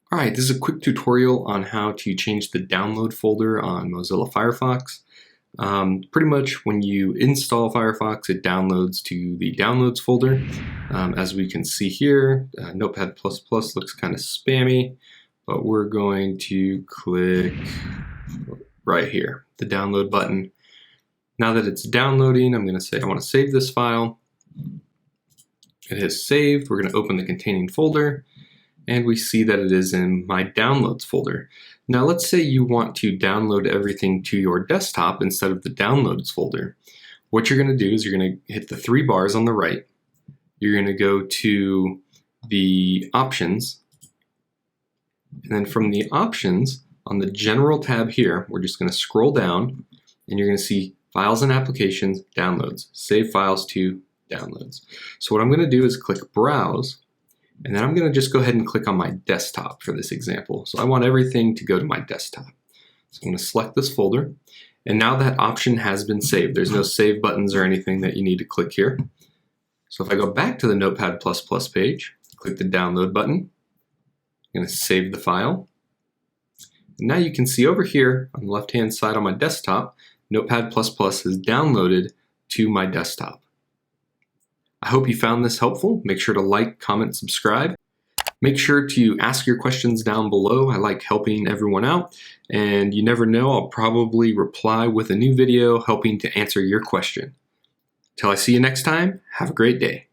Alright, this is a quick tutorial on how to change the download folder on Mozilla Firefox. Pretty much when you install Firefox, it downloads to the downloads folder. As we can see here, Notepad++ looks kind of spammy, but we're going to click right here, the download button. Now that it's downloading, I'm going to say I want to save this file. It has saved. We're going to open the containing folder. And we see that it is in my downloads folder. Now let's say you want to download everything to your desktop instead of the downloads folder. What you're going to do is you're going to hit the three bars on the right. You're going to go to the options. And then from the options, on the general tab here, we're just going to scroll down and you're going to see files and applications, downloads, save files to downloads. So what I'm going to do is click browse. And then I'm going to just go ahead and click on my desktop for this example. So I want everything to go to my desktop. So I'm going to select this folder. And now that option has been saved. There's no save buttons or anything that you need to click here. So if I go back to the Notepad++ page, click the download button. I'm going to save the file. And now you can see over here on the left-hand side on my desktop, Notepad++ is downloaded to my desktop. I hope you found this helpful. Make sure to like, comment, subscribe. Make sure to ask your questions down below. I like helping everyone out, and you never know, I'll probably reply with a new video helping to answer your question. Till I see you next time, have a great day.